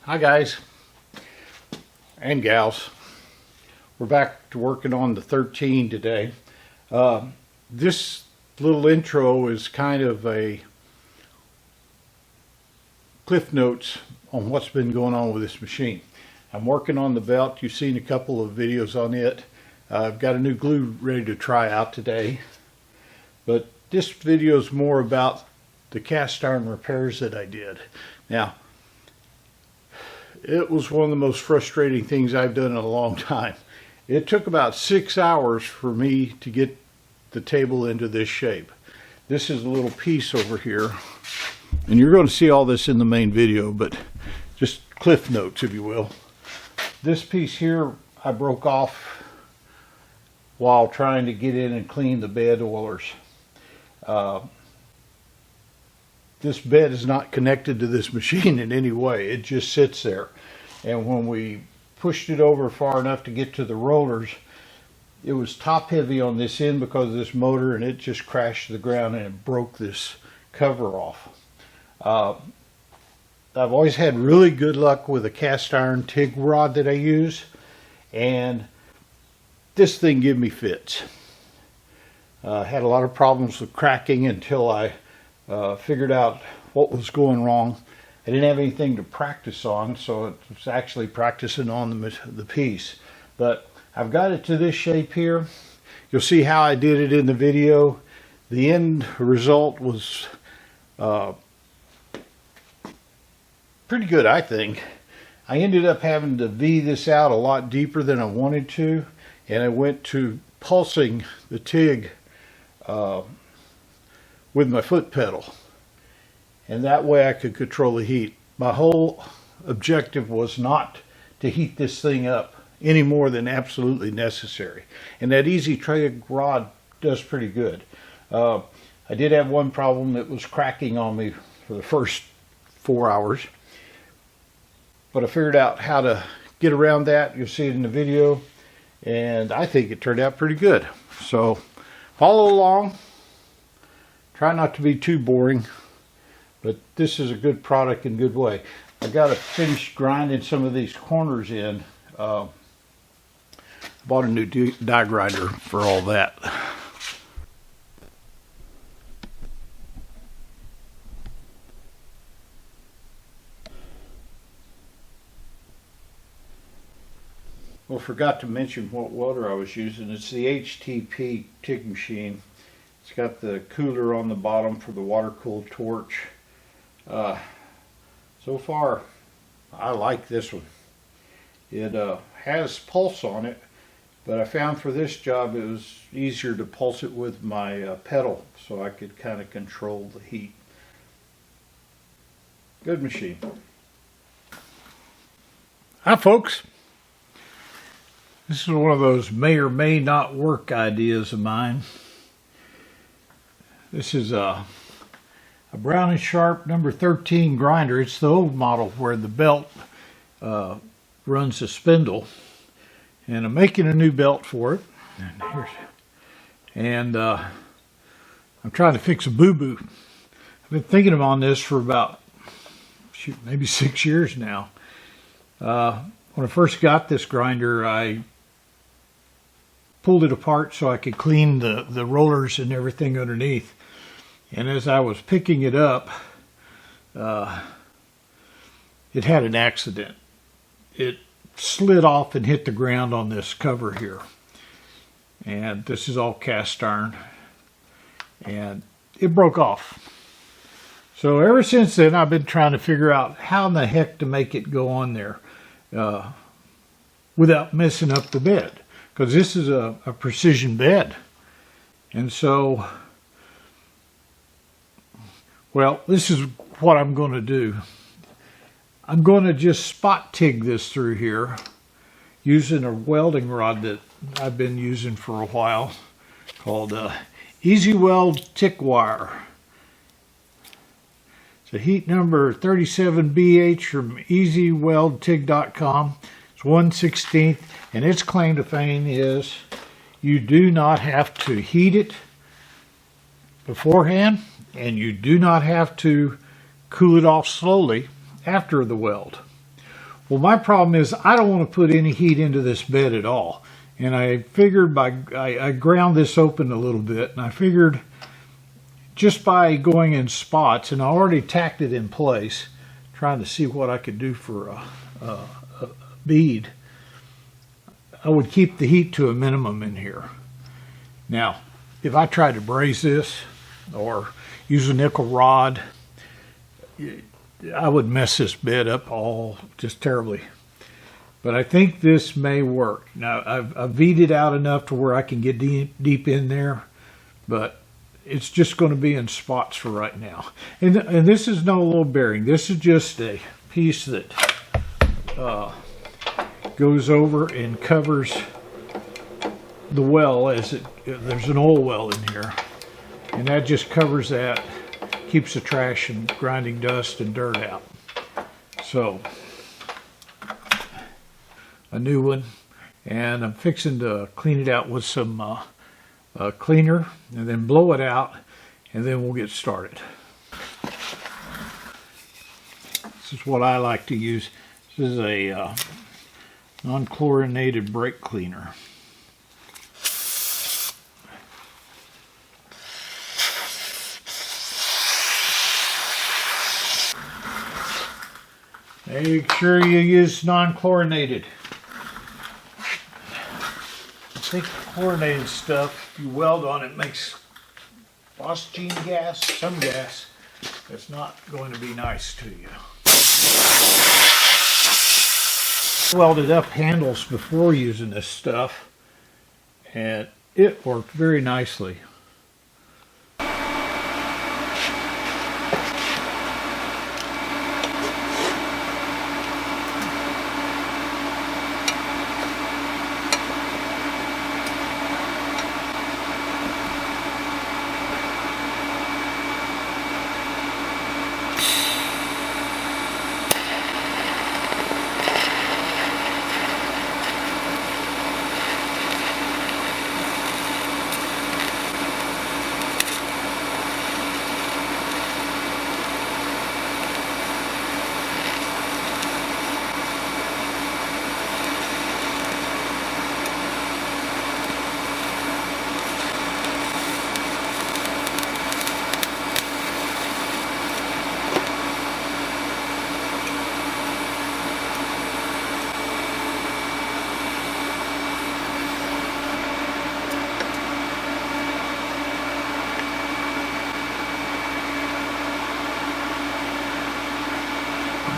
Hi guys and gals. We're back to working on the 13 today. This little intro is kind of a cliff notes on what's been going on with this machine. I'm working on the belt. You've seen a couple of videos on it. I've got a new glue ready to try out today. But this video is more about the cast iron repairs that I did. Now, it was one of the most frustrating things I've done in a long time. It took about 6 hours for me to get the table into this shape. This is a little piece over here, and you're going to see all this in the main video, but just cliff notes, if you will. This piece here I broke off while trying to get in and clean the bed oilers. This bed is not connected to this machine in any way. It just sits there. And when we pushed it over far enough to get to the rollers, it was top heavy on this end because of this motor, and it just crashed to the ground and it broke this cover off. I've always had really good luck with a cast iron TIG rod that I use, and this thing gave me fits. Had a lot of problems with cracking until I figured out what was going wrong. I didn't have anything to practice on, so it was actually practicing on the piece. But I've got it to this shape here. You'll see how I did it in the video. The end result was pretty good, I think. I ended up having to V this out a lot deeper than I wanted to, and I went to pulsing the TIG with my foot pedal, and that way I could control the heat. My whole objective was not to heat this thing up any more than absolutely necessary, and that easy TIG rod does pretty good. I did have one problem that was cracking on me for the first 4 hours, but I figured out how to get around that. You'll see it in the video, and I think it turned out pretty good. So follow along. Try not to be too boring, but this is a good product in a good way. I got to finish grinding some of these corners in. Bought a new die grinder for all that. Well, forgot to mention what welder I was using. It's the HTP Tig machine. It's got the cooler on the bottom for the water-cooled torch. So far, I like this one. It has pulse on it, but I found for this job it was easier to pulse it with my pedal, so I could kind of control the heat. Good machine. Hi folks. This is one of those may or may not work ideas of mine. This is a Brown & Sharp number 13 grinder. It's the old model where the belt runs the spindle. And I'm making a new belt for it. And I'm trying to fix a boo-boo. I've been thinking on this for about, maybe 6 years now. When I first got this grinder, I pulled it apart so I could clean the rollers and everything underneath. And as I was picking it up, it had an accident. It slid off and hit the ground on this cover here. And this is all cast iron. And it broke off. So ever since then, I've been trying to figure out how in the heck to make it go on there without messing up the bed. Because this is a precision bed. And so, well, this is what I'm going to do. I'm going to just spot TIG this through here using a welding rod that I've been using for a while called Easy Weld Tick Wire. It's a heat number 37BH from EasyWeldTig.com. It's 1/16, and its claim to fame is you do not have to heat it beforehand, and you do not have to cool it off slowly after the weld. Well, my problem is I don't want to put any heat into this bed at all. And I figured I ground this open a little bit, and I figured just by going in spots, and I already tacked it in place, trying to see what I could do for a bead, I would keep the heat to a minimum in here. Now, if I tried to braze this or use a nickel rod, I would mess this bed up all just terribly. But I think this may work. Now, I've V'd it out enough to where I can get deep in there, but it's just going to be in spots for right now. And this is no little bearing. This is just a piece that goes over and covers the well as there's an oil well in here. And that just covers that, keeps the trash and grinding dust and dirt out. So, a new one, and I'm fixing to clean it out with some cleaner and then blow it out, and then we'll get started. This is what I like to use. This is a non-chlorinated brake cleaner. Make sure you use non-chlorinated. I think chlorinated stuff, if you weld on it, makes phosgene gas, some gas that's not going to be nice to you. Welded up handles before using this stuff, and it worked very nicely.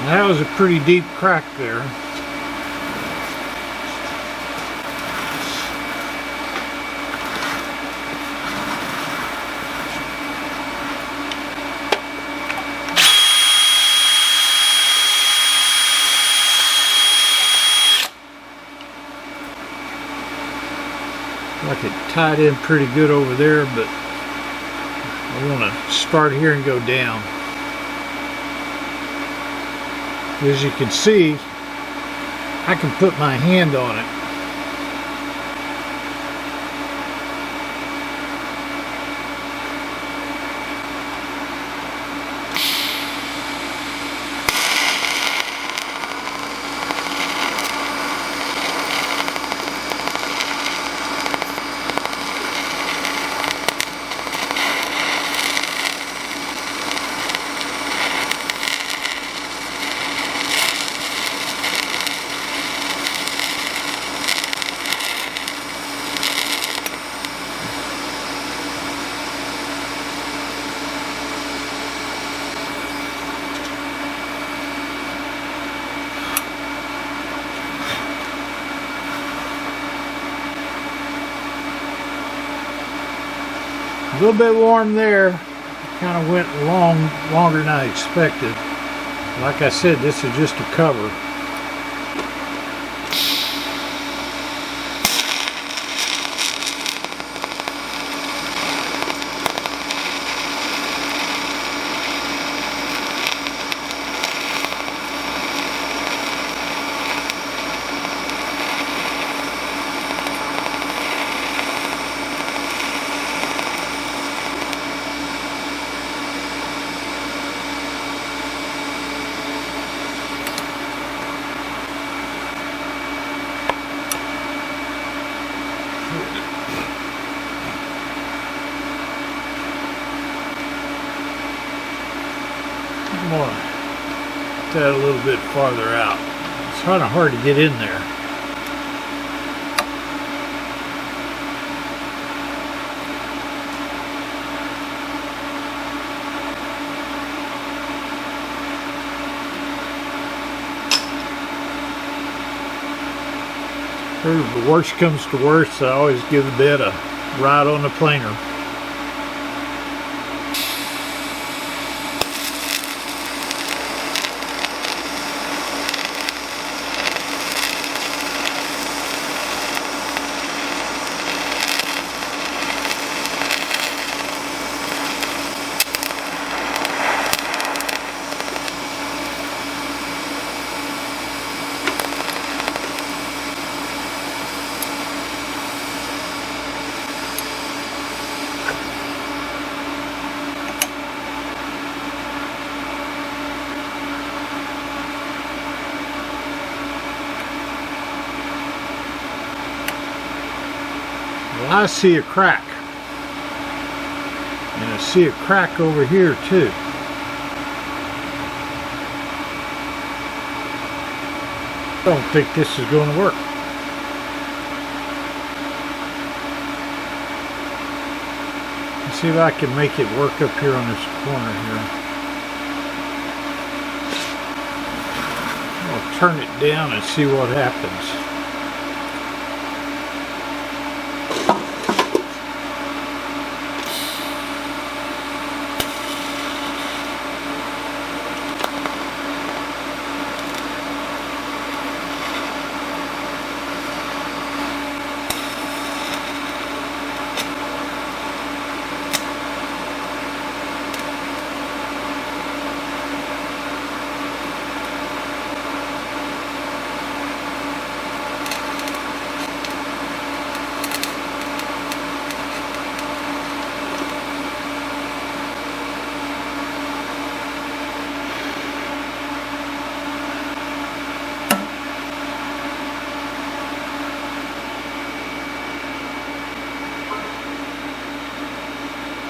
That was a pretty deep crack there. Like it tied in pretty good over there, but I want to start here and go down. As you can see, I can put my hand on it. A little bit warm there. Kind of went longer than I expected. Like I said, this is just a cover. I'm gonna put that a little bit farther out. It's kind of hard to get in there. If the worst comes to worst, I always give the bed a ride on the planer. Well, I see a crack, and I see a crack over here too. Don't think this is going to work. Let's see if I can make it work up here on this corner here. I'll turn it down and see what happens.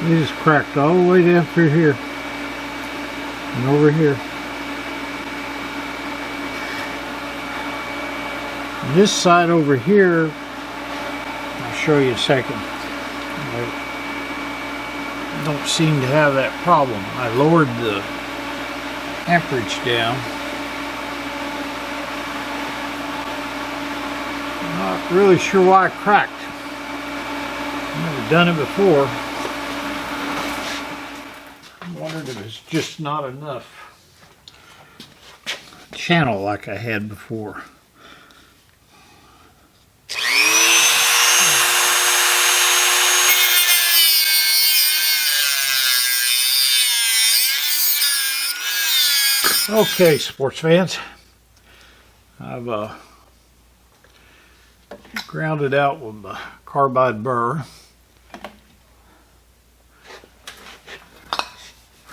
It is cracked all the way down through here and over here. And this side over here, I'll show you a second. I don't seem to have that problem. I lowered the amperage down. Not really sure why it cracked. I've never done it before. Wondered if it's just not enough channel like I had before. Okay, sports fans, I've grounded out with the carbide burr.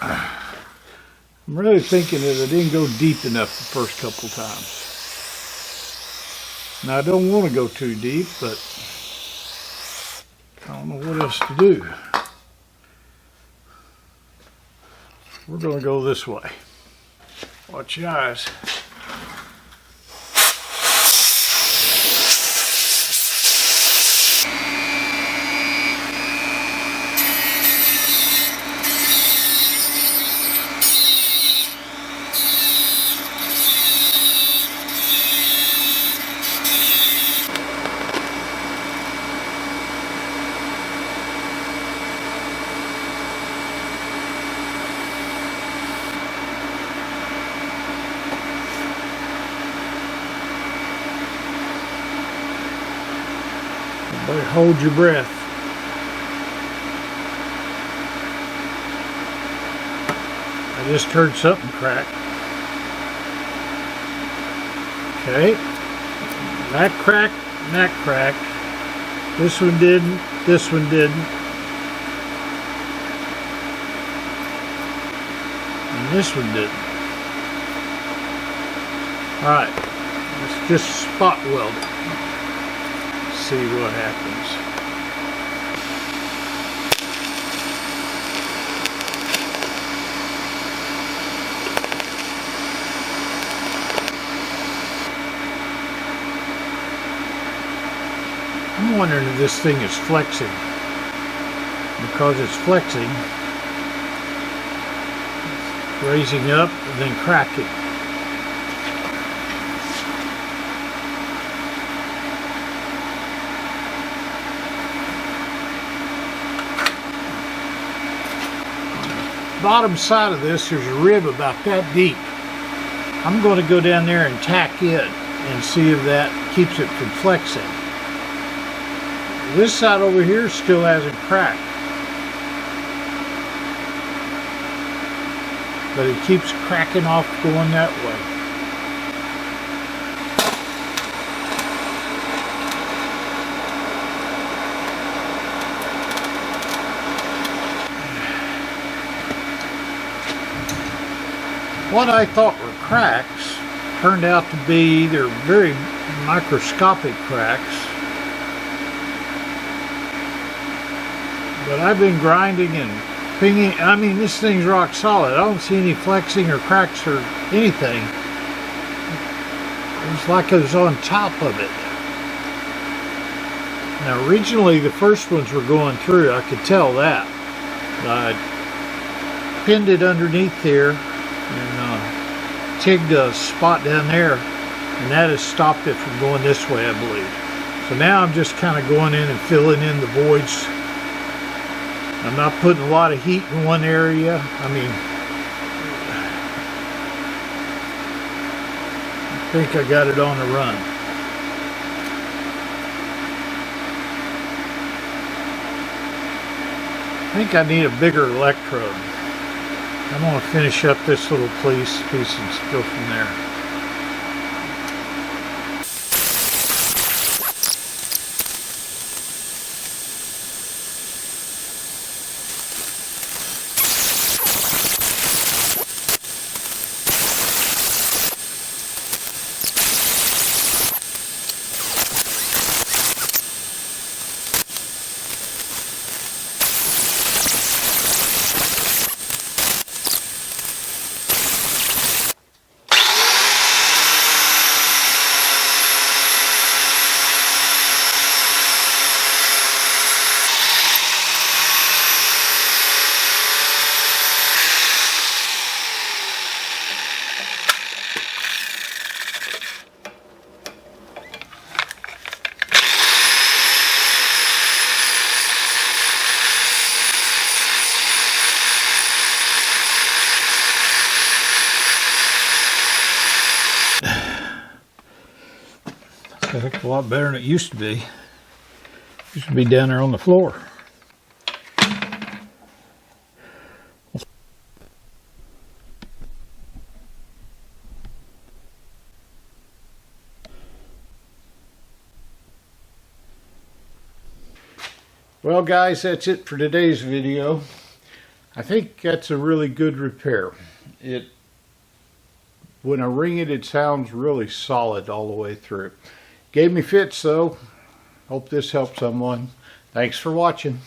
I'm really thinking that I didn't go deep enough the first couple times. Now I don't want to go too deep, but I don't know what else to do. We're going to go this way. Watch your eyes. But hold your breath. I just heard something crack. Okay. That cracked, and that cracked. This one didn't, this one didn't. And this one didn't. Alright. Let's just spot weld it. See what happens. wondering if this thing is flexing. Because it's flexing, it's raising up and then cracking. Bottom side of this, there's a rib about that deep. I'm going to go down there and tack it and see if that keeps it from flexing. This side over here still hasn't cracked, but it keeps cracking off going that way. What I thought were cracks turned out to be either very microscopic cracks, but I've been grinding and pinging. I mean, this thing's rock solid. I don't see any flexing or cracks or anything. It's like it was on top of it. Now, originally the first ones were going through. I could tell that. I pinned it underneath there and tigged a spot down there, and that has stopped it from going this way, I believe. So now I'm just kind of going in and filling in the voids. I'm not putting a lot of heat in one area. I mean, I think I got it on the run. I think I need a bigger electrode. I'm going to finish up this little piece and go from there. A heck of a lot better than it used to be. It used to be down there on the floor. Well guys, that's it for today's video. I think that's a really good repair. When I ring it, it sounds really solid all the way through. Gave me fits though. Hope this helped someone. Thanks for watching.